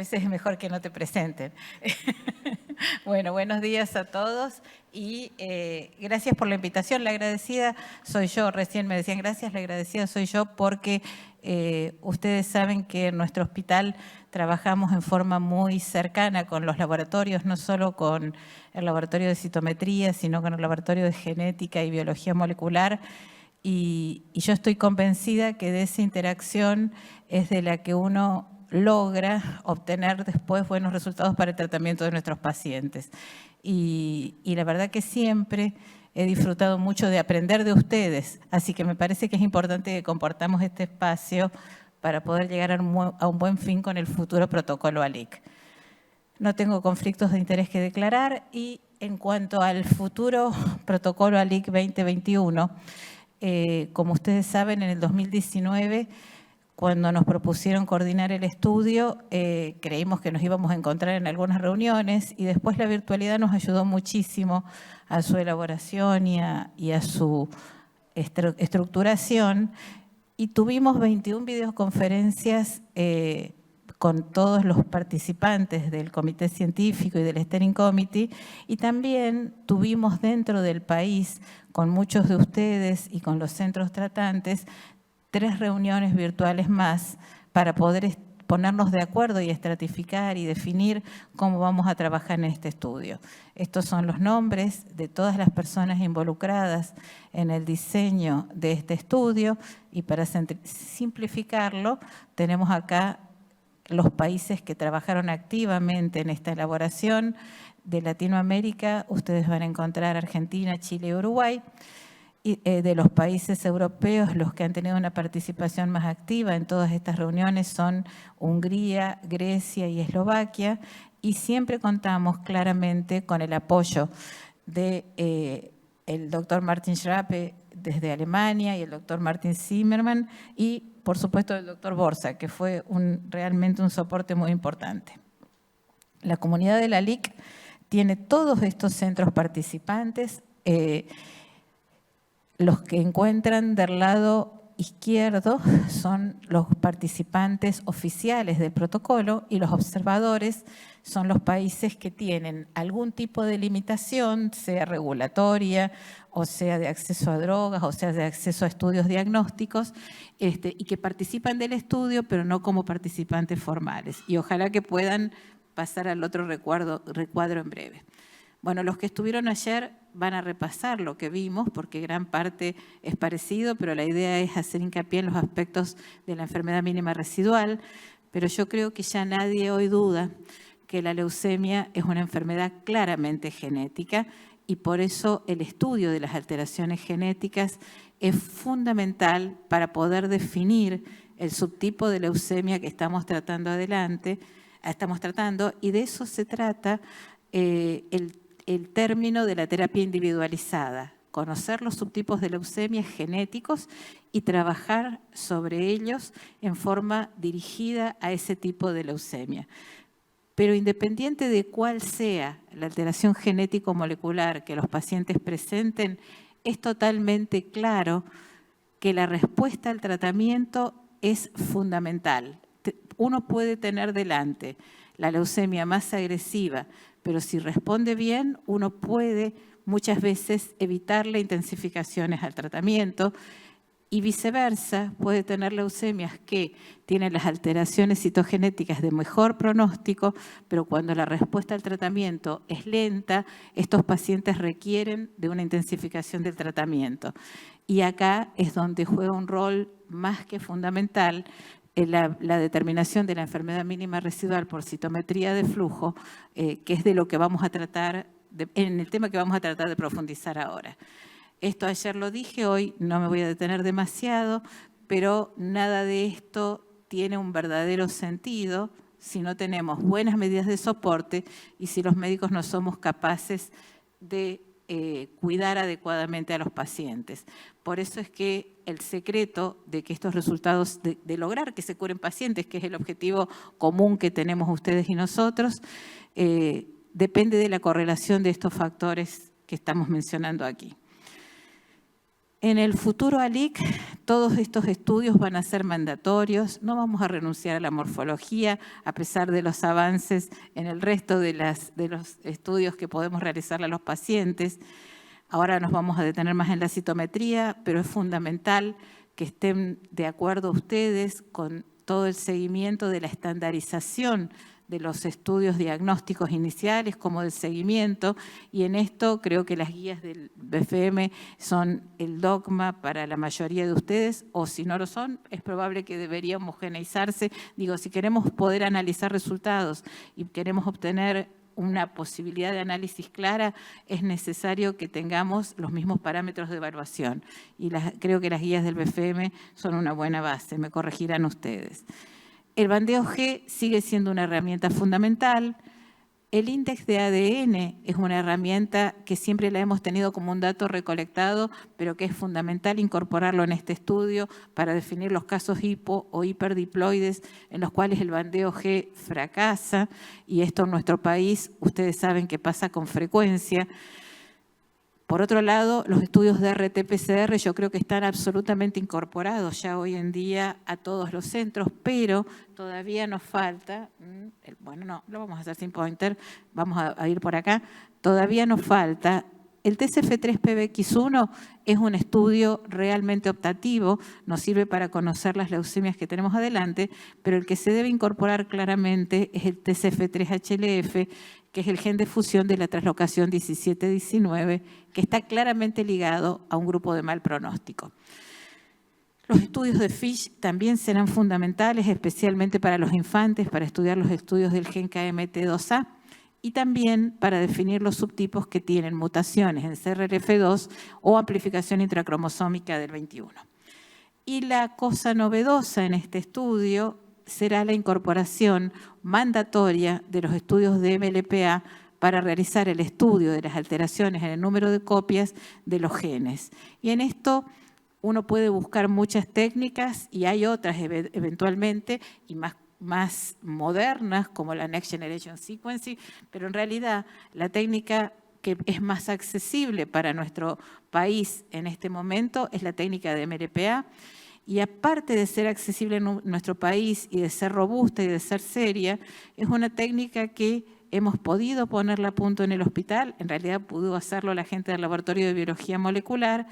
veces es mejor que no te presenten. Bueno, buenos días a todos y gracias por la invitación. La agradecida soy yo, recién me decían gracias, la agradecida soy yo porque ustedes saben que en nuestro hospital trabajamos en forma muy cercana con los laboratorios, no solo con el laboratorio de citometría, sino con el laboratorio de genética y biología molecular. Y yo estoy convencida que de esa interacción es de la que uno logra obtener después buenos resultados para el tratamiento de nuestros pacientes. Y la verdad que siempre he disfrutado mucho de aprender de ustedes, así que me parece que es importante que compartamos este espacio para poder llegar a un buen fin con el futuro protocolo ALIC. No tengo conflictos de interés que declarar y en cuanto al futuro protocolo ALIC 2021, como ustedes saben, en el 2019, cuando nos propusieron coordinar el estudio, creímos que nos íbamos a encontrar en algunas reuniones y después la virtualidad nos ayudó muchísimo a su elaboración y a su estructuración. Y tuvimos 21 videoconferencias con todos los participantes del comité científico y del Steering Committee, y también tuvimos dentro del país, con muchos de ustedes y con los centros tratantes, 3 reuniones virtuales más para poder ponernos de acuerdo y estratificar y definir cómo vamos a trabajar en este estudio. Estos son los nombres de todas las personas involucradas en el diseño de este estudio y para simplificarlo tenemos acá los países que trabajaron activamente en esta elaboración. De Latinoamérica ustedes van a encontrar Argentina, Chile y Uruguay. Y de los países europeos, los que han tenido una participación más activa en todas estas reuniones son Hungría, Grecia y Eslovaquia, y siempre contamos claramente con el apoyo de el doctor Martin Schrappe desde Alemania y el doctor Martin Zimmermann y por supuesto el doctor Borsa, que fue realmente un soporte muy importante. La comunidad de la LIC tiene todos estos centros participantes. Los que encuentran del lado izquierdo son los participantes oficiales del protocolo y los observadores son los países que tienen algún tipo de limitación, sea regulatoria, o sea de acceso a drogas, o sea de acceso a estudios diagnósticos, y que participan del estudio, pero no como participantes formales. Y ojalá que puedan pasar al otro recuadro en breve. Bueno, los que estuvieron ayer van a repasar lo que vimos, porque gran parte es parecido, pero la idea es hacer hincapié en los aspectos de la enfermedad mínima residual, pero yo creo que ya nadie hoy duda que la leucemia es una enfermedad claramente genética y por eso el estudio de las alteraciones genéticas es fundamental para poder definir el subtipo de leucemia que estamos tratando y de eso se trata el término de la terapia individualizada, conocer los subtipos de leucemia genéticos y trabajar sobre ellos en forma dirigida a ese tipo de leucemia. Pero independiente de cuál sea la alteración genético-molecular que los pacientes presenten, es totalmente claro que la respuesta al tratamiento es fundamental. Uno puede tener delante la leucemia más agresiva, pero si responde bien, uno puede muchas veces evitar las intensificaciones al tratamiento y viceversa, puede tener leucemias que tienen las alteraciones citogenéticas de mejor pronóstico, pero cuando la respuesta al tratamiento es lenta, estos pacientes requieren de una intensificación del tratamiento. Y acá es donde juega un rol más que fundamental la determinación de la enfermedad mínima residual por citometría de flujo, que es de lo que vamos a tratar, en el tema que vamos a tratar de profundizar ahora. Esto ayer lo dije, hoy no me voy a detener demasiado, pero nada de esto tiene un verdadero sentido si no tenemos buenas medidas de soporte y si los médicos no somos capaces de cuidar adecuadamente a los pacientes. Por eso es que el secreto de que estos resultados, de lograr que se curen pacientes, que es el objetivo común que tenemos ustedes y nosotros, depende de la correlación de estos factores que estamos mencionando aquí. En el futuro ALIC, todos estos estudios van a ser mandatorios, no vamos a renunciar a la morfología, a pesar de los avances en el resto de los estudios que podemos realizarle a los pacientes. Ahora nos vamos a detener más en la citometría, pero es fundamental que estén de acuerdo ustedes con todo el seguimiento de la estandarización de los estudios diagnósticos iniciales como del seguimiento, y en esto creo que las guías del BFM son el dogma para la mayoría de ustedes, o si no lo son, es probable que debería homogeneizarse. Digo, si queremos poder analizar resultados y queremos obtener una posibilidad de análisis clara, es necesario que tengamos los mismos parámetros de evaluación. Y creo que las guías del BFM son una buena base, me corregirán ustedes. El bandeo G sigue siendo una herramienta fundamental. El índice de ADN es una herramienta que siempre la hemos tenido como un dato recolectado, pero que es fundamental incorporarlo en este estudio para definir los casos hipo o hiperdiploides en los cuales el bandeo G fracasa, y esto en nuestro país ustedes saben que pasa con frecuencia. Por otro lado, los estudios de RT-PCR yo creo que están absolutamente incorporados ya hoy en día a todos los centros, pero todavía nos falta, bueno, no, lo vamos a hacer sin pointer, vamos a ir por acá, todavía nos falta. El TCF3-PBX1 es un estudio realmente optativo, nos sirve para conocer las leucemias que tenemos adelante, pero el que se debe incorporar claramente es el TCF3-HLF, que es el gen de fusión de la translocación 17-19, que está claramente ligado a un grupo de mal pronóstico. Los estudios de FISH también serán fundamentales, especialmente para los infantes, para estudiar los estudios del gen KMT2A, y también para definir los subtipos que tienen mutaciones en CRLF2 o amplificación intracromosómica del 21. Y la cosa novedosa en este estudio será la incorporación mandatoria de los estudios de MLPA para realizar el estudio de las alteraciones en el número de copias de los genes. Y en esto uno puede buscar muchas técnicas, y hay otras eventualmente y más modernas, como la Next Generation Sequencing, pero en realidad la técnica que es más accesible para nuestro país en este momento es la técnica de MLPA, y aparte de ser accesible en nuestro país y de ser robusta y de ser seria, es una técnica que hemos podido ponerla a punto en el hospital. En realidad pudo hacerlo la gente del Laboratorio de Biología Molecular,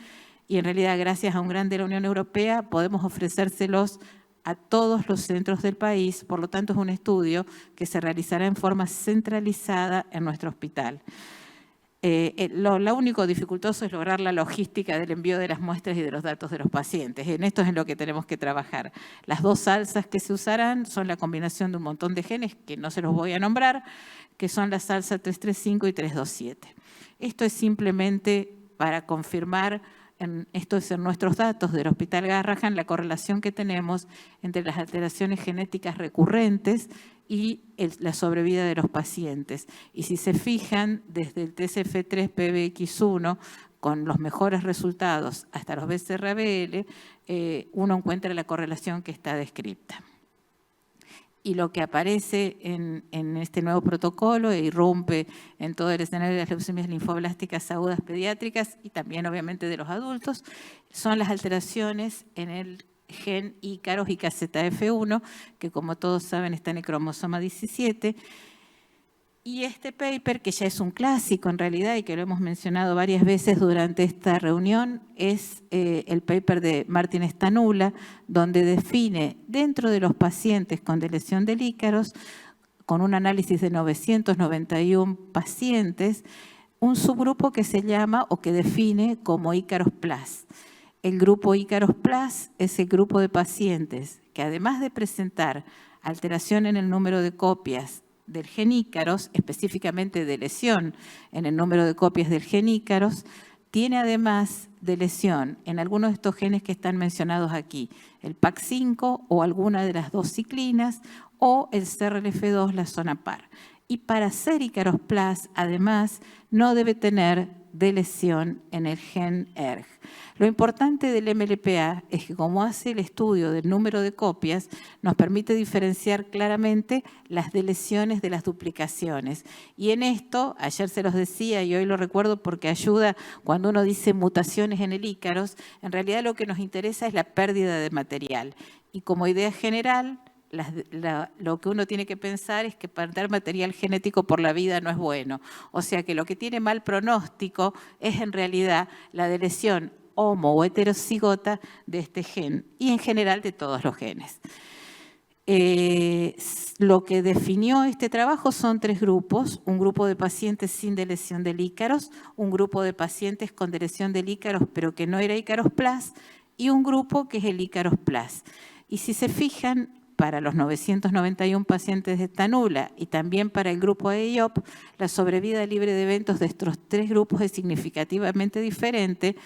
y en realidad gracias a un grant de la Unión Europea podemos ofrecérselos a todos los centros del país. Por lo tanto, es un estudio que se realizará en forma centralizada en nuestro hospital. Lo único dificultoso es lograr la logística del envío de las muestras y de los datos de los pacientes. En esto es en lo que tenemos que trabajar. Las dos salsas que se usarán son la combinación de un montón de genes, que no se los voy a nombrar, que son la salsa 335 y 327. Esto es simplemente para confirmar, esto es en nuestros datos del Hospital Garrahan, la correlación que tenemos entre las alteraciones genéticas recurrentes y la sobrevida de los pacientes. Y si se fijan, desde el TCF3-PBX1, con los mejores resultados hasta los BCR-ABL, uno encuentra la correlación que está descrita. Y lo que aparece en este nuevo protocolo e irrumpe en todo el escenario de las leucemias linfoblásticas agudas pediátricas y también obviamente de los adultos, son las alteraciones en el gen Ícaros y KZF1, que como todos saben está en el cromosoma 17. Y este paper, que ya es un clásico en realidad y que lo hemos mencionado varias veces durante esta reunión, es el paper de Martin Stanula, donde define dentro de los pacientes con deleción del Ícaros, con un análisis de 991 pacientes, un subgrupo que se llama o que define como Ícaros Plus. El grupo Ícaros Plus es el grupo de pacientes que, además de presentar alteración en el número de copias del gen Ícaros, específicamente de lesión en el número de copias del gen Ícaros, tiene además de lesión en algunos de estos genes que están mencionados aquí, el PAC5 o alguna de las dos ciclinas o el CRLF2, la zona par. Y para ser Ícaros Plus, además, no debe tener de lesión en el gen ERG. Lo importante del MLPA es que como hace el estudio del número de copias, nos permite diferenciar claramente las deleciones de las duplicaciones. Y en esto, ayer se los decía y hoy lo recuerdo porque ayuda cuando uno dice mutaciones en el Ícaros, en realidad lo que nos interesa es la pérdida de material. Y como idea general, lo que uno tiene que pensar es que perder material genético por la vida no es bueno. O sea que lo que tiene mal pronóstico es en realidad la deleción homo o heterocigota de este gen y en general de todos los genes. Lo que definió este trabajo son 3 grupos, un grupo de pacientes sin deleción del Ícaros, un grupo de pacientes con deleción del Ícaros pero que no era Ícaros Plus y un grupo que es el Ícaros Plus. Y si se fijan, para los 991 pacientes de esta nula y también para el grupo EIOP, la sobrevida libre de eventos de estos 3 grupos es significativamente diferente.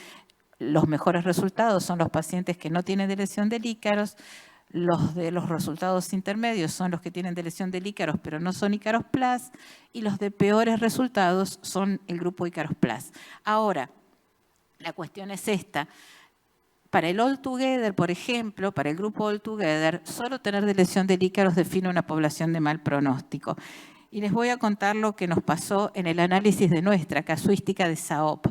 Los mejores resultados son los pacientes que no tienen deleción del Ícaros, los de los resultados intermedios son los que tienen deleción del Ícaros pero no son Ícaros Plus y los de peores resultados son el grupo Ícaros Plus. Ahora, la cuestión es esta. Para el All Together, por ejemplo, para el grupo All Together, solo tener deleción del Ícaros define una población de mal pronóstico. Y les voy a contar lo que nos pasó en el análisis de nuestra casuística de SAOP.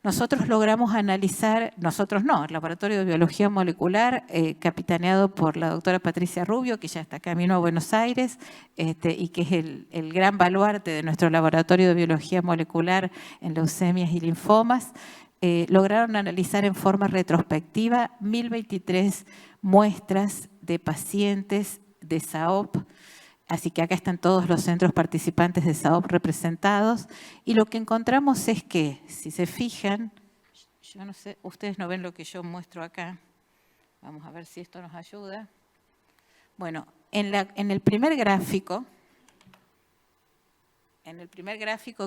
Nosotros logramos analizar, nosotros no, el Laboratorio de Biología Molecular, capitaneado por la doctora Patricia Rubio, que ya está camino a Buenos Aires, y que es el gran baluarte de nuestro Laboratorio de Biología Molecular en leucemias y linfomas, lograron analizar en forma retrospectiva 1023 muestras de pacientes de SAOP, así que acá están todos los centros participantes de SAOP representados, y lo que encontramos es que, si se fijan, yo no sé, ustedes no ven lo que yo muestro acá, vamos a ver si esto nos ayuda. Bueno, en el primer gráfico,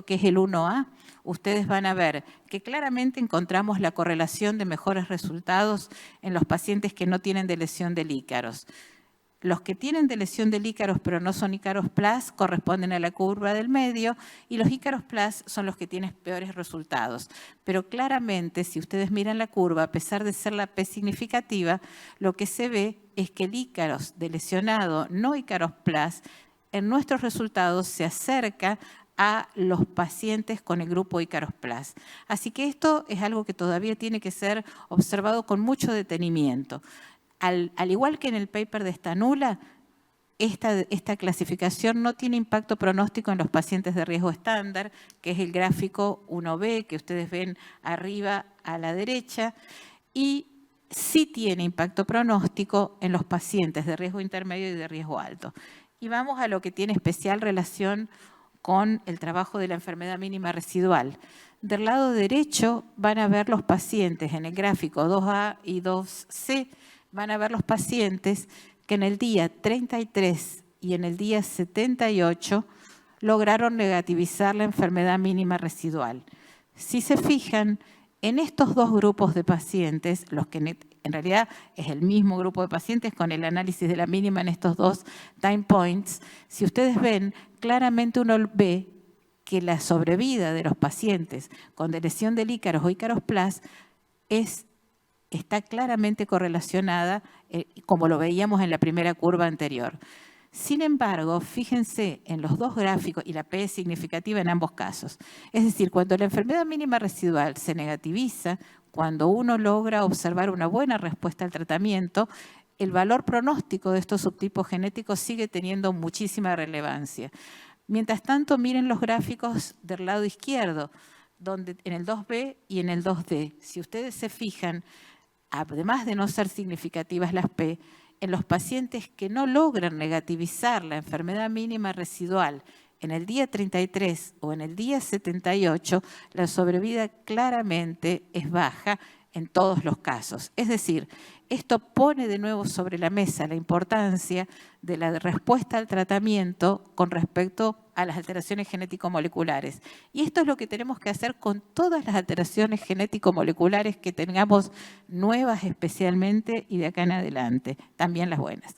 que es el 1A, ustedes van a ver que claramente encontramos la correlación de mejores resultados en los pacientes que no tienen deleción del Ícaros. Los que tienen deleción del Ícaros pero no son Ícaros Plus corresponden a la curva del medio y los Ícaros Plus son los que tienen peores resultados. Pero claramente, si ustedes miran la curva, a pesar de ser la P significativa, lo que se ve es que el Ícaros de lesionado no Ícaros Plus en nuestros resultados se acerca a los pacientes con el grupo Ícaros Plus. Así que esto es algo que todavía tiene que ser observado con mucho detenimiento. Al igual que en el paper de esta nula, esta clasificación no tiene impacto pronóstico en los pacientes de riesgo estándar, que es el gráfico 1B que ustedes ven arriba a la derecha, y sí tiene impacto pronóstico en los pacientes de riesgo intermedio y de riesgo alto. Y vamos a lo que tiene especial relación con el trabajo de la enfermedad mínima residual. Del lado derecho van a ver los pacientes en el gráfico 2A y 2C, van a ver los pacientes que en el día 33 y en el día 78 lograron negativizar la enfermedad mínima residual. Si se fijan, en estos 2 grupos de pacientes, los que en realidad es el mismo grupo de pacientes con el análisis de la mínima en estos 2 time points, si ustedes ven, claramente uno ve que la sobrevida de los pacientes con deleción del Ícaros o Ícaros Plus está claramente correlacionada, como lo veíamos en la primera curva anterior. Sin embargo, fíjense en los 2 gráficos, y la P es significativa en ambos casos. Es decir, cuando la enfermedad mínima residual se negativiza, cuando uno logra observar una buena respuesta al tratamiento, el valor pronóstico de estos subtipos genéticos sigue teniendo muchísima relevancia. Mientras tanto, miren los gráficos del lado izquierdo, donde en el 2B y en el 2D. Si ustedes se fijan, además de no ser significativas las P, en los pacientes que no logran negativizar la enfermedad mínima residual en el día 33 o en el día 78, la sobrevida claramente es baja en todos los casos. Es decir, esto pone de nuevo sobre la mesa la importancia de la respuesta al tratamiento con respecto a las alteraciones genético-moleculares. Y esto es lo que tenemos que hacer con todas las alteraciones genético-moleculares que tengamos nuevas especialmente y de acá en adelante, también las buenas.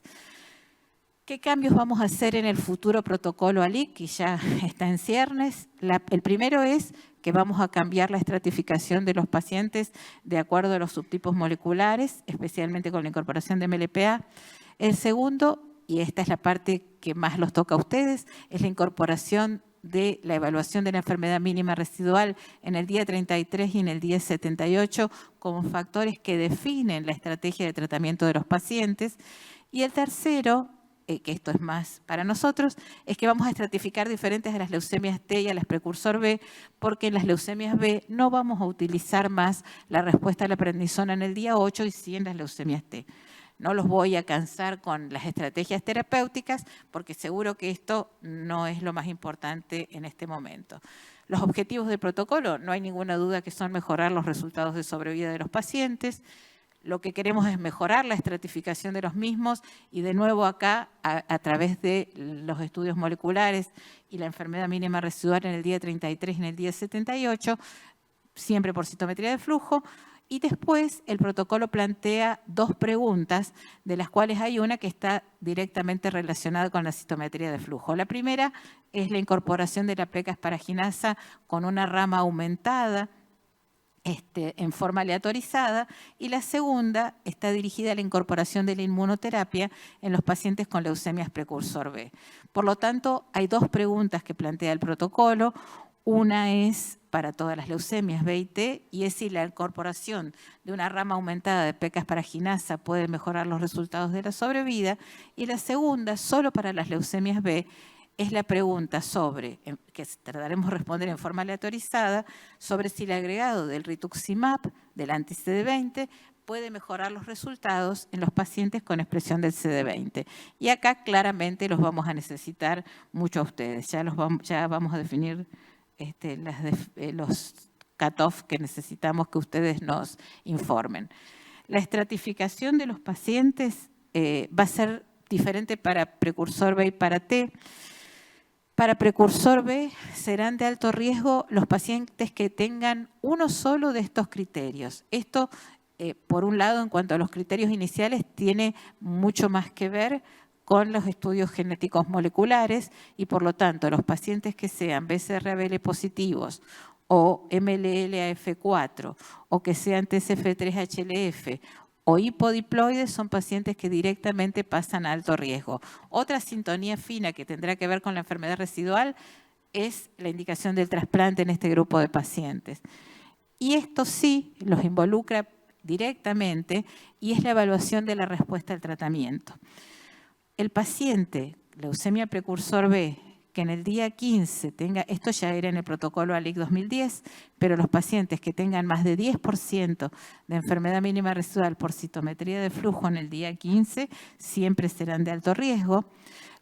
¿Qué cambios vamos a hacer en el futuro protocolo ALIC, que ya está en ciernes? El primero es que vamos a cambiar la estratificación de los pacientes de acuerdo a los subtipos moleculares, especialmente con la incorporación de MLPA. El segundo, y esta es la parte que más los toca a ustedes, es la incorporación de la evaluación de la enfermedad mínima residual en el día 33 y en el día 78 como factores que definen la estrategia de tratamiento de los pacientes. Y el tercero, que esto es más para nosotros, es que vamos a estratificar diferentes a las leucemias T y a las precursor B, porque en las leucemias B no vamos a utilizar más la respuesta a la prednisona en el día 8 y sí en las leucemias T. No los voy a cansar con las estrategias terapéuticas porque seguro que esto no es lo más importante en este momento. Los objetivos del protocolo, no hay ninguna duda que son mejorar los resultados de sobrevida de los pacientes. Lo que queremos es mejorar la estratificación de los mismos y de nuevo acá, a través de los estudios moleculares y la enfermedad mínima residual en el día 33 y en el día 78, siempre por citometría de flujo. Y después el protocolo plantea dos preguntas, de las cuales hay una que está directamente relacionada con la citometría de flujo. La primera es la incorporación de la pleca esparaginasa con una rama aumentada, en forma aleatorizada, y la segunda está dirigida a la incorporación de la inmunoterapia en los pacientes con leucemias precursor B. Por lo tanto, hay dos preguntas que plantea el protocolo. Una es para todas las leucemias B y T, y es si la incorporación de una rama aumentada de pleca esparaginasa puede mejorar los resultados de la sobrevida. Y la segunda, solo para las leucemias B, es la pregunta sobre, que trataremos de responder en forma aleatorizada, sobre si el agregado del rituximab, del anti-CD20, puede mejorar los resultados en los pacientes con expresión del CD20. Y acá claramente los vamos a necesitar mucho a ustedes. Ya vamos a definir los cut-off que necesitamos que ustedes nos informen. La estratificación de los pacientes va a ser diferente para precursor B y para T. Para precursor B serán de alto riesgo los pacientes que tengan uno solo de estos criterios. Esto, por un lado, en cuanto a los criterios iniciales, tiene mucho más que ver con los estudios genéticos moleculares y, por lo tanto, los pacientes que sean BCR-ABL positivos o MLL-AF4 o que sean TCF3-HLF o hipodiploides son pacientes que directamente pasan a alto riesgo. Otra sintonía fina que tendrá que ver con la enfermedad residual es la indicación del trasplante en este grupo de pacientes. Y esto sí los involucra directamente y es la evaluación de la respuesta al tratamiento. El paciente, leucemia precursor B, que en el día 15 tenga, esto ya era en el protocolo ALIC 2010, pero los pacientes que tengan más de 10% de enfermedad mínima residual por citometría de flujo en el día 15 siempre serán de alto riesgo.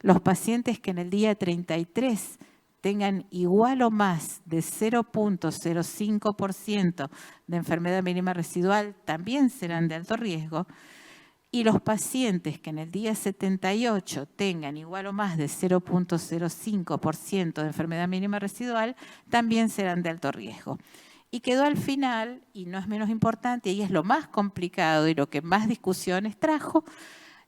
Los pacientes que en el día 33 tengan igual o más de 0.05% de enfermedad mínima residual también serán de alto riesgo. Y los pacientes que en el día 78 tengan igual o más de 0.05% de enfermedad mínima residual también serán de alto riesgo. Y quedó al final, y no es menos importante, y es lo más complicado y lo que más discusiones trajo,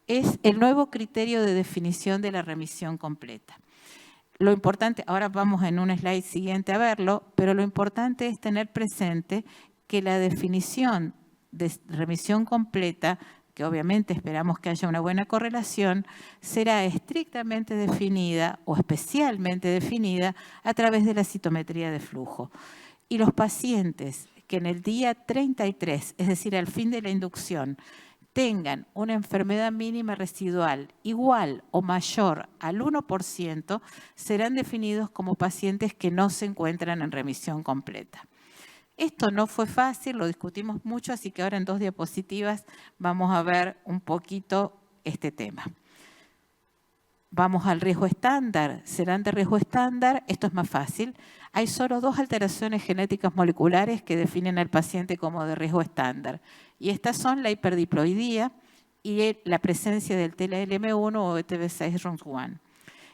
es el nuevo criterio de definición de la remisión completa. Lo importante, ahora vamos en un slide siguiente a verlo, pero lo importante es tener presente que la definición de remisión completa, que obviamente esperamos que haya una buena correlación, será estrictamente definida o especialmente definida a través de la citometría de flujo. Y los pacientes que en el día 33, es decir, al fin de la inducción, tengan una enfermedad mínima residual igual o mayor al 1%, serán definidos como pacientes que no se encuentran en remisión completa. Esto no fue fácil, lo discutimos mucho, así que ahora en 2 diapositivas vamos a ver un poquito este tema. Vamos al riesgo estándar. ¿Serán de riesgo estándar? Esto es más fácil. Hay solo 2 alteraciones genéticas moleculares que definen al paciente como de riesgo estándar. Y estas son la hiperdiploidía y la presencia del TLM1 o ETB6-RUNX1.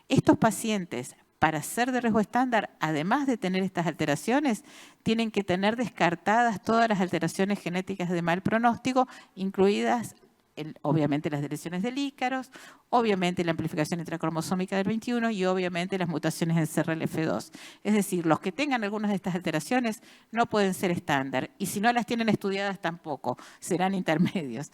Estos pacientes, para ser de riesgo estándar, además de tener estas alteraciones, tienen que tener descartadas todas las alteraciones genéticas de mal pronóstico, incluidas obviamente las deleciones del Ícaros, obviamente la amplificación intracromosómica del 21 y obviamente las mutaciones en CRLF2. Es decir, los que tengan algunas de estas alteraciones no pueden ser estándar y si no las tienen estudiadas tampoco, serán intermedios.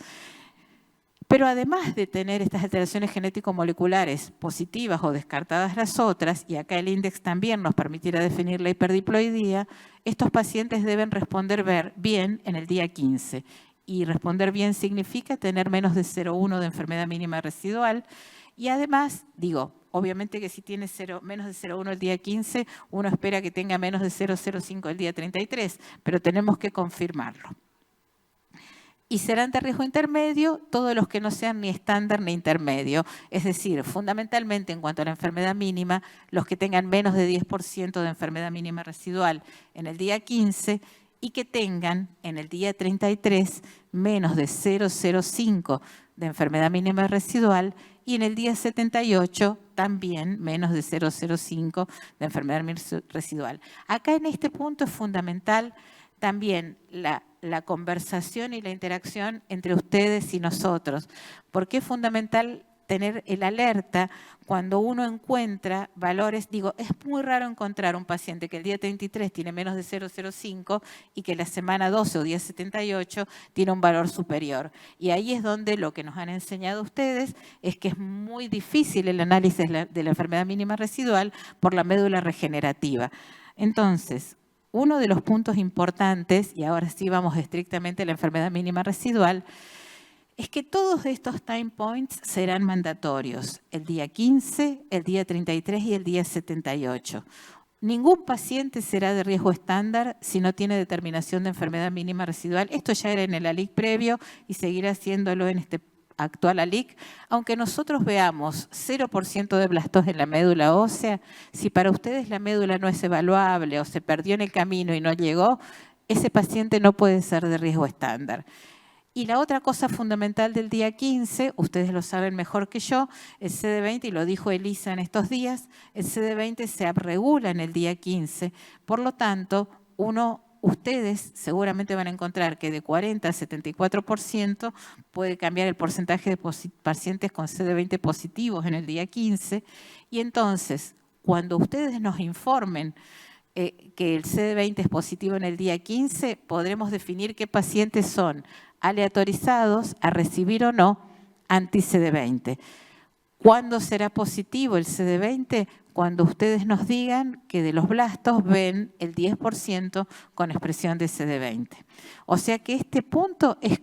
Pero además de tener estas alteraciones genético-moleculares positivas o descartadas las otras, y acá el índice también nos permitirá definir la hiperdiploidía, estos pacientes deben responder bien en el día 15. Y responder bien significa tener menos de 0,1 de enfermedad mínima residual. Y además, obviamente que si tiene menos de 0,1 el día 15, uno espera que tenga menos de 0,05 el día 33, pero tenemos que confirmarlo. Y serán de riesgo intermedio todos los que no sean ni estándar ni intermedio. Es decir, fundamentalmente en cuanto a la enfermedad mínima, los que tengan menos de 10% de enfermedad mínima residual en el día 15 y que tengan en el día 33 menos de 0,05 de enfermedad mínima residual y en el día 78 también menos de 0,05 de enfermedad residual. Acá en este punto es fundamental también la conversación y la interacción entre ustedes y nosotros, porque es fundamental tener el alerta cuando uno encuentra valores. Es muy raro encontrar un paciente que el día 33 tiene menos de 0,05 y que la semana 12 o día 78 tiene un valor superior. Y ahí es donde lo que nos han enseñado ustedes es que es muy difícil el análisis de la enfermedad mínima residual por la médula regenerativa. Entonces, uno de los puntos importantes, y ahora sí vamos estrictamente a la enfermedad mínima residual, es que todos estos time points serán mandatorios, el día 15, el día 33 y el día 78. Ningún paciente será de riesgo estándar si no tiene determinación de enfermedad mínima residual. Esto ya era en el ALIC previo y seguirá haciéndolo en este actual ALIC, aunque nosotros veamos 0% de blastos en la médula ósea, si para ustedes la médula no es evaluable o se perdió en el camino y no llegó, ese paciente no puede ser de riesgo estándar. Y la otra cosa fundamental del día 15, ustedes lo saben mejor que yo, el CD20, y lo dijo Elisa en estos días, el CD20 se regula en el día 15, por lo tanto, ustedes seguramente van a encontrar que de 40 a 74% puede cambiar el porcentaje de pacientes con CD20 positivos en el día 15. Y entonces, cuando ustedes nos informen que el CD20 es positivo en el día 15, podremos definir qué pacientes son aleatorizados a recibir o no anti-CD20. ¿Cuándo será positivo el CD20? Cuando ustedes nos digan que de los blastos ven el 10% con expresión de CD20. O sea que en este punto es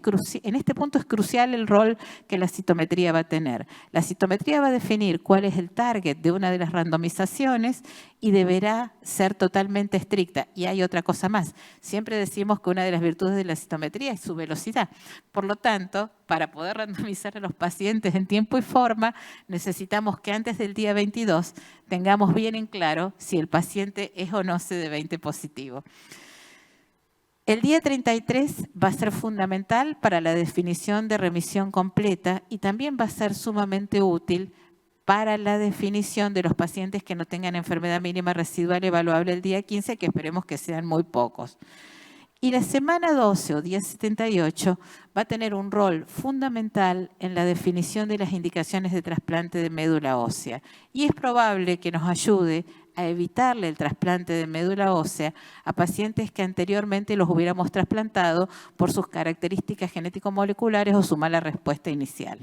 crucial el rol que la citometría va a tener. La citometría va a definir cuál es el target de una de las randomizaciones y deberá ser totalmente estricta. Y hay otra cosa más. Siempre decimos que una de las virtudes de la citometría es su velocidad. Por lo tanto, para poder randomizar a los pacientes en tiempo y forma, necesitamos que antes del día 22 tengamos bien en claro si el paciente es o no CD20 positivo. El día 33 va a ser fundamental para la definición de remisión completa y también va a ser sumamente útil para la definición de los pacientes que no tengan enfermedad mínima residual evaluable el día 15, que esperemos que sean muy pocos. Y la semana 12 o día 78 va a tener un rol fundamental en la definición de las indicaciones de trasplante de médula ósea. Y es probable que nos ayude a evitarle el trasplante de médula ósea a pacientes que anteriormente los hubiéramos trasplantado por sus características genético-moleculares o su mala respuesta inicial.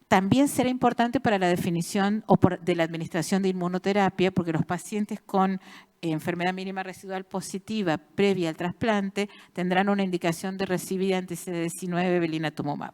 También será importante para la definición de la administración de inmunoterapia, porque los pacientes con enfermedad mínima residual positiva previa al trasplante tendrán una indicación de recibir anti-CD19 belantamab.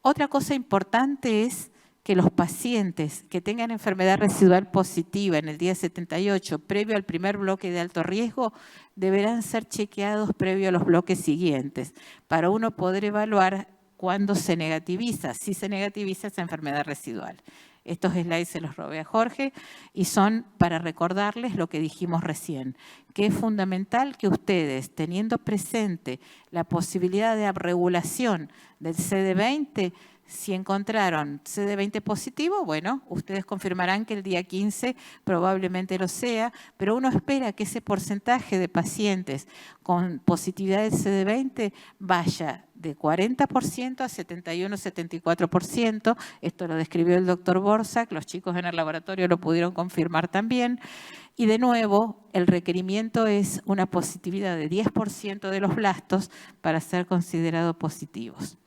Otra cosa importante es que los pacientes que tengan enfermedad residual positiva en el día 78 previo al primer bloque de alto riesgo deberán ser chequeados previo a los bloques siguientes para uno poder evaluar cuándo se negativiza, si se negativiza esa enfermedad residual. Estos slides se los robé a Jorge y son para recordarles lo que dijimos recién, que es fundamental que ustedes, teniendo presente la posibilidad de abregulación del CD20, Si encontraron CD20 positivo, bueno, ustedes confirmarán que el día 15 probablemente lo sea, pero uno espera que ese porcentaje de pacientes con positividad de CD20 vaya de 40% a 71-74%. Esto lo describió el doctor Borsak, los chicos en el laboratorio lo pudieron confirmar también. Y de nuevo, el requerimiento es una positividad de 10% de los blastos para ser considerados positivos.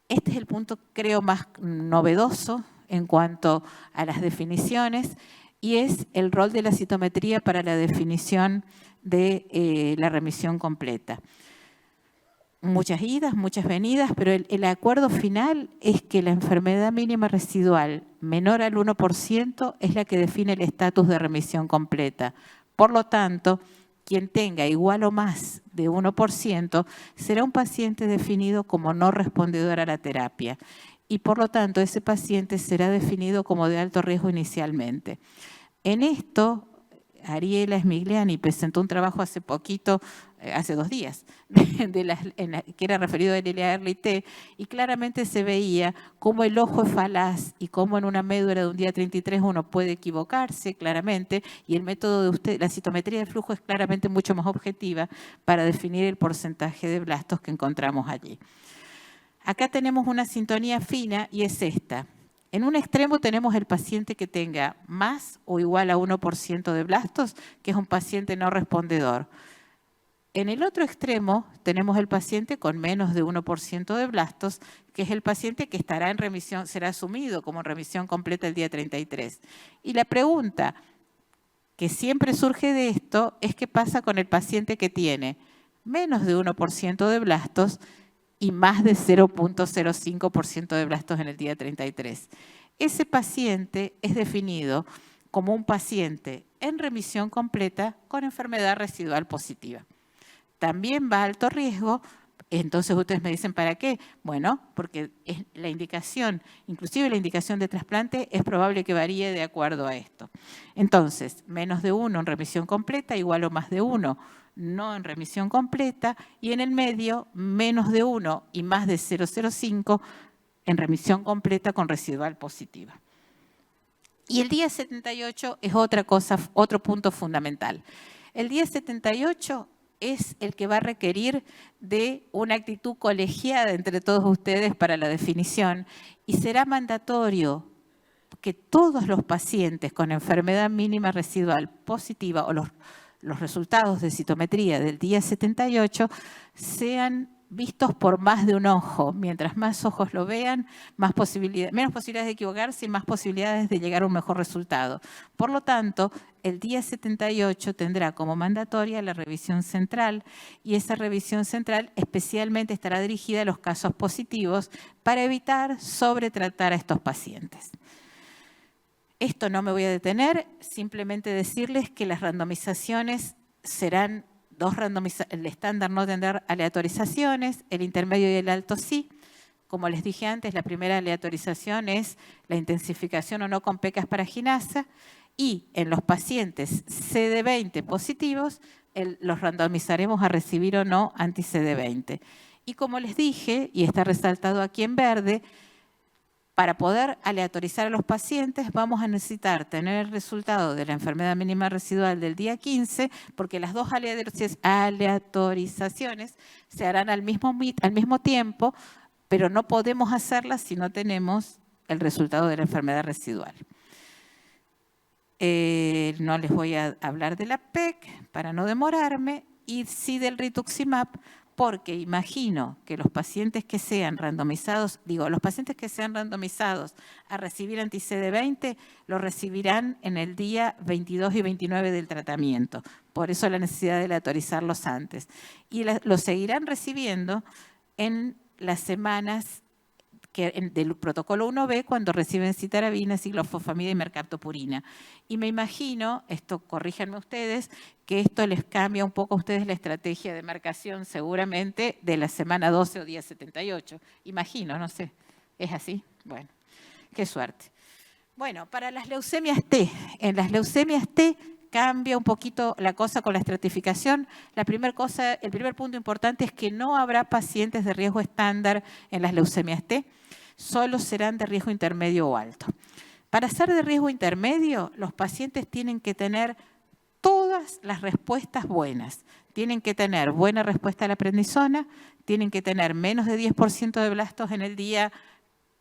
Este es el punto, creo, más novedoso en cuanto a las definiciones y es el rol de la citometría para la definición de la remisión completa. Muchas idas, muchas venidas, pero el acuerdo final es que la enfermedad mínima residual menor al 1% es la que define el estatus de remisión completa. Por lo tanto, quien tenga igual o más de 1% será un paciente definido como no respondedor a la terapia y por lo tanto ese paciente será definido como de alto riesgo inicialmente. En esto, Ariela Smigliani presentó un trabajo hace poquito, hace 2 días, que era referido al LA-RLT, y claramente se veía cómo el ojo es falaz y cómo en una médula de un día 33 uno puede equivocarse claramente, y el método de la citometría de flujo es claramente mucho más objetiva para definir el porcentaje de blastos que encontramos allí. Acá tenemos una sintonía fina y es esta. En un extremo tenemos el paciente que tenga más o igual a 1% de blastos, que es un paciente no respondedor. En el otro extremo tenemos el paciente con menos de 1% de blastos, que es el paciente que estará en remisión, será asumido como en remisión completa el día 33. Y la pregunta que siempre surge de esto es qué pasa con el paciente que tiene menos de 1% de blastos y más de 0.05% de blastos en el día 33. Ese paciente es definido como un paciente en remisión completa con enfermedad residual positiva. También va a alto riesgo, entonces ustedes me dicen, ¿para qué? Bueno, porque es la indicación, inclusive la indicación de trasplante, es probable que varíe de acuerdo a esto. Entonces, menos de 1 en remisión completa, igual o más de 1 no en remisión completa, y en el medio, menos de 1 y más de 0,05 en remisión completa con residual positiva. Y el día 78 es otra cosa, otro punto fundamental. El día 78 es el que va a requerir de una actitud colegiada entre todos ustedes para la definición y será mandatorio que todos los pacientes con enfermedad mínima residual positiva o los resultados de citometría del día 78 sean vistos por más de un ojo. Mientras más ojos lo vean, menos posibilidades de equivocarse y más posibilidades de llegar a un mejor resultado. Por lo tanto, el día 78 tendrá como mandatoria la revisión central y esa revisión central especialmente estará dirigida a los casos positivos para evitar sobretratar a estos pacientes. Esto no me voy a detener, simplemente decirles que las randomizaciones serán el estándar no tendrá aleatorizaciones, el intermedio y el alto sí. Como les dije antes, la primera aleatorización es la intensificación o no con PEC asparaginasa y en los pacientes CD20 positivos los randomizaremos a recibir o no anti-CD20. Y como les dije, y está resaltado aquí en verde, para poder aleatorizar a los pacientes vamos a necesitar tener el resultado de la enfermedad mínima residual del día 15 porque las dos aleatorizaciones se harán al mismo tiempo, pero no podemos hacerlas si no tenemos el resultado de la enfermedad residual. No les voy a hablar de la PEC para no demorarme y sí del rituximab, porque imagino que los pacientes que sean randomizados, los pacientes que sean randomizados a recibir anti-CD20, lo recibirán en el día 22 y 29 del tratamiento. Por eso la necesidad de aleatorizarlos antes. Y lo seguirán recibiendo en las semanas del protocolo 1B cuando reciben citarabina, ciclofosfamida y mercaptopurina. Y me imagino, esto corríjanme ustedes, que esto les cambia un poco a ustedes la estrategia de marcación seguramente de la semana 12 o día 78. Imagino, no sé. ¿Es así? Bueno, qué suerte. Bueno, para las leucemias T. En las leucemias T cambia un poquito la cosa con la estratificación. El primer punto importante es que no habrá pacientes de riesgo estándar en las leucemias T. solo serán de riesgo intermedio o alto. Para ser de riesgo intermedio, los pacientes tienen que tener todas las respuestas buenas. Tienen que tener buena respuesta a la prednisona, tienen que tener menos de 10% de blastos en el día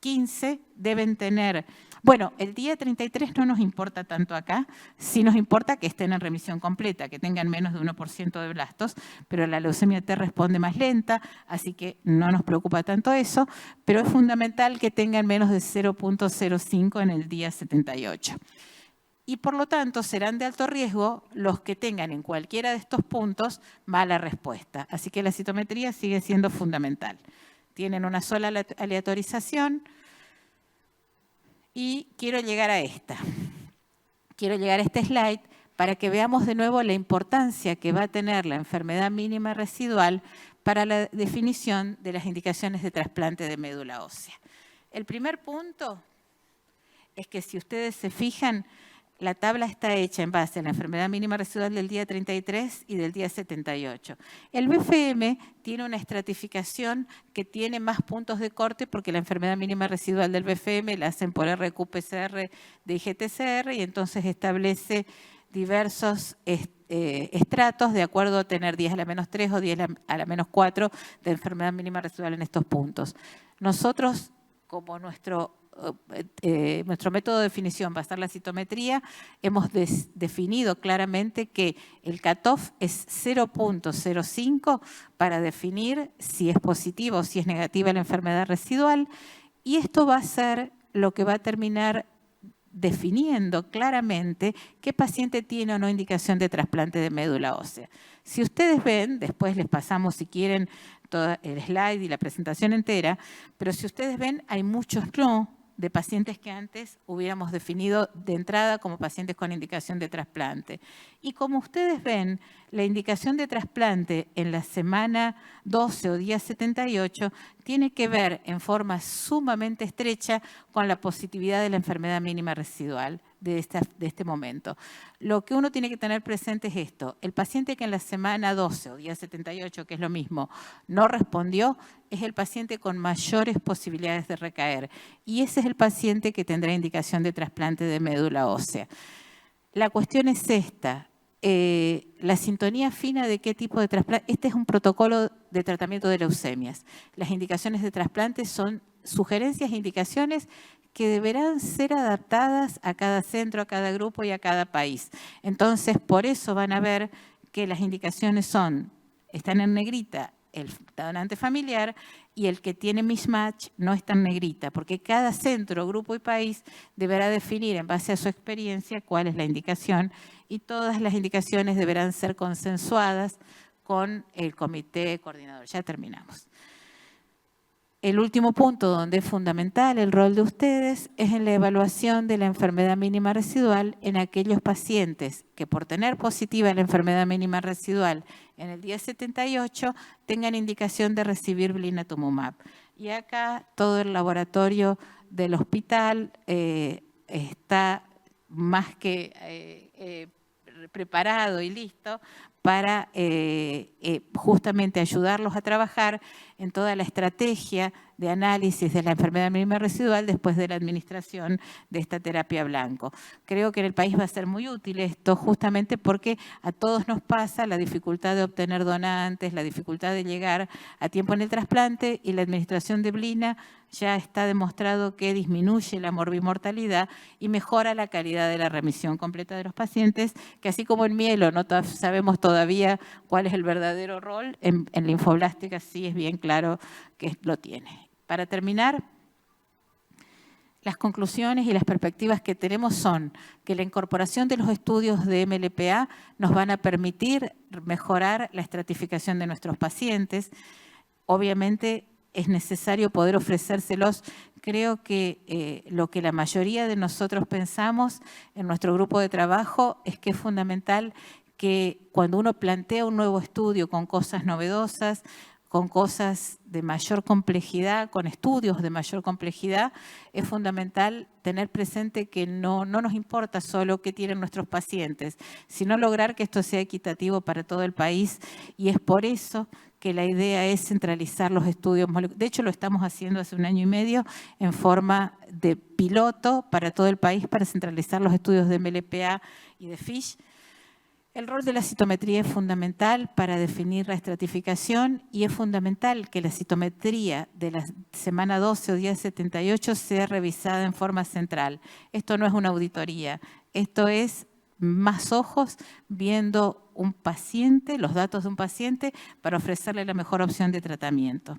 15, deben tener... Bueno, el día 33 no nos importa tanto acá, sí nos importa que estén en remisión completa, que tengan menos de 1% de blastos, pero la leucemia T responde más lenta, así que no nos preocupa tanto eso, pero es fundamental que tengan menos de 0.05 en el día 78. Y por lo tanto serán de alto riesgo los que tengan en cualquiera de estos puntos mala respuesta. Así que la citometría sigue siendo fundamental. Tienen una sola aleatorización y quiero llegar a esta. Quiero llegar a este slide para que veamos de nuevo la importancia que va a tener la enfermedad mínima residual para la definición de las indicaciones de trasplante de médula ósea. El primer punto es que si ustedes se fijan, la tabla está hecha en base a la enfermedad mínima residual del día 33 y del día 78. El BFM tiene una estratificación que tiene más puntos de corte porque la enfermedad mínima residual del BFM la hacen por RQ-PCR de IGTCR y entonces establece diversos estratos de acuerdo a tener 10 a la menos 3 o 10 a la menos 4 de enfermedad mínima residual en estos puntos. Nosotros, como nuestro método de definición va a ser la citometría, hemos definido claramente que el cutoff es 0.05 para definir si es positiva o si es negativa la enfermedad residual, y esto va a ser lo que va a terminar definiendo claramente qué paciente tiene o no indicación de trasplante de médula ósea. Si ustedes ven, después les pasamos si quieren todo el slide y la presentación entera, pero si ustedes ven hay muchos no de pacientes que antes hubiéramos definido de entrada como pacientes con indicación de trasplante. Y como ustedes ven, la indicación de trasplante en la semana 12 o día 78 tiene que ver en forma sumamente estrecha con la positividad de la enfermedad mínima residual de este momento. Lo que uno tiene que tener presente es esto. El paciente que en la semana 12 o día 78, que es lo mismo, no respondió, es el paciente con mayores posibilidades de recaer. Y ese es el paciente que tendrá indicación de trasplante de médula ósea. La cuestión es esta. La sintonía fina de qué tipo de trasplante. Este es un protocolo de tratamiento de leucemias. Las indicaciones de trasplante son sugerencias e indicaciones que deberán ser adaptadas a cada centro, a cada grupo y a cada país. Entonces, por eso van a ver que las indicaciones están en negrita el donante familiar y el que tiene mismatch no está en negrita, porque cada centro, grupo y país deberá definir en base a su experiencia cuál es la indicación y todas las indicaciones deberán ser consensuadas con el comité coordinador. Ya terminamos. El último punto donde es fundamental el rol de ustedes es en la evaluación de la enfermedad mínima residual en aquellos pacientes que por tener positiva la enfermedad mínima residual en el día 78 tengan indicación de recibir blinatumomab. Y acá todo el laboratorio del hospital está más que preparado y listo para justamente ayudarlos a trabajar en toda la estrategia de análisis de la enfermedad mínima residual después de la administración de esta terapia blanco. Creo que en el país va a ser muy útil esto justamente porque a todos nos pasa la dificultad de obtener donantes, la dificultad de llegar a tiempo en el trasplante y la administración de blina ya está demostrado que disminuye la morbimortalidad y mejora la calidad de la remisión completa de los pacientes, que así como en mielo no sabemos todavía cuál es el verdadero rol, en linfoblástica sí es bien claro que lo tiene. Para terminar, las conclusiones y las perspectivas que tenemos son que la incorporación de los estudios de MLPA nos van a permitir mejorar la estratificación de nuestros pacientes. Obviamente es necesario poder ofrecérselos. Creo que lo que la mayoría de nosotros pensamos en nuestro grupo de trabajo es que es fundamental que cuando uno plantea un nuevo estudio con cosas novedosas, con cosas de mayor complejidad, con estudios de mayor complejidad, es fundamental tener presente que no nos importa solo qué tienen nuestros pacientes, sino lograr que esto sea equitativo para todo el país, y es por eso que la idea es centralizar los estudios. De hecho, lo estamos haciendo hace 1 año y medio en forma de piloto para todo el país para centralizar los estudios de MLPA y de FISH. El rol de la citometría es fundamental para definir la estratificación, y es fundamental que la citometría de la semana 12 o día 78 sea revisada en forma central. Esto no es una auditoría, esto es más ojos viendo un paciente, los datos de un paciente, para ofrecerle la mejor opción de tratamiento.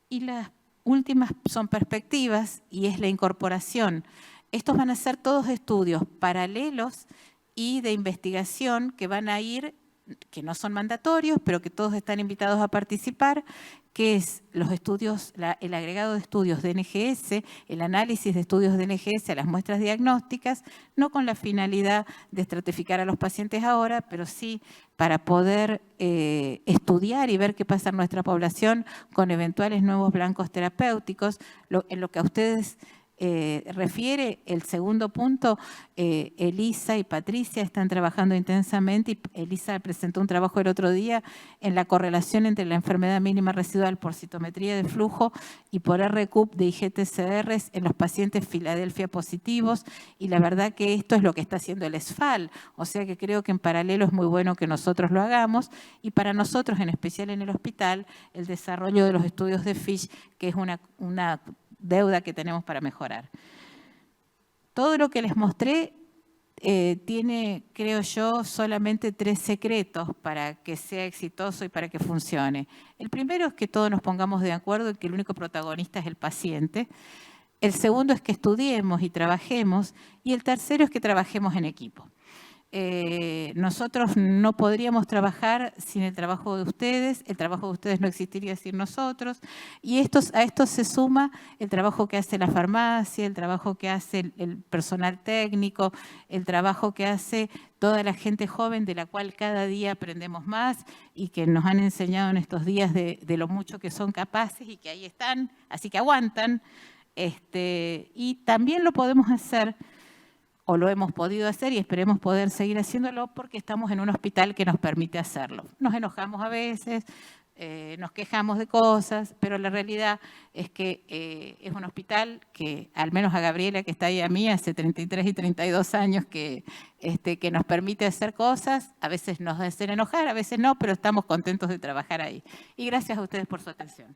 Y las últimas son perspectivas, y es la incorporación. Estos van a ser todos estudios paralelos y de investigación que van a ir, que no son mandatorios, pero que todos están invitados a participar, que es los estudios, el agregado de estudios de NGS, el análisis de estudios de NGS a las muestras diagnósticas, no con la finalidad de estratificar a los pacientes ahora, pero sí para poder estudiar y ver qué pasa en nuestra población con eventuales nuevos blancos terapéuticos. En lo que a ustedes refiere el segundo punto, Elisa y Patricia están trabajando intensamente, y Elisa presentó un trabajo el otro día en la correlación entre la enfermedad mínima residual por citometría de flujo y por RQP de IGTCRs en los pacientes Filadelfia positivos, y la verdad que esto es lo que está haciendo el ESFAL, o sea que creo que en paralelo es muy bueno que nosotros lo hagamos, y para nosotros, en especial en el hospital, el desarrollo de los estudios de FISH, que es una deuda que tenemos para mejorar. Todo lo que les mostré tiene, creo yo, solamente 3 secretos para que sea exitoso y para que funcione. El primero es que todos nos pongamos de acuerdo en que el único protagonista es el paciente. El segundo es que estudiemos y trabajemos. Y el tercero es que trabajemos en equipo. Nosotros no podríamos trabajar sin el trabajo de ustedes, el trabajo de ustedes no existiría sin nosotros, y a esto se suma el trabajo que hace la farmacia, el trabajo que hace el personal técnico, el trabajo que hace toda la gente joven, de la cual cada día aprendemos más, y que nos han enseñado en estos días de lo mucho que son capaces, y que ahí están, así que aguantan. Y también lo podemos hacer, o lo hemos podido hacer, y esperemos poder seguir haciéndolo, porque estamos en un hospital que nos permite hacerlo. Nos enojamos a veces, nos quejamos de cosas, pero la realidad es que es un hospital que, al menos a Gabriela, que está ahí a mí, hace 33 y 32 años que nos permite hacer cosas. A veces nos hacen enojar, a veces no, pero estamos contentos de trabajar ahí. Y gracias a ustedes por su atención.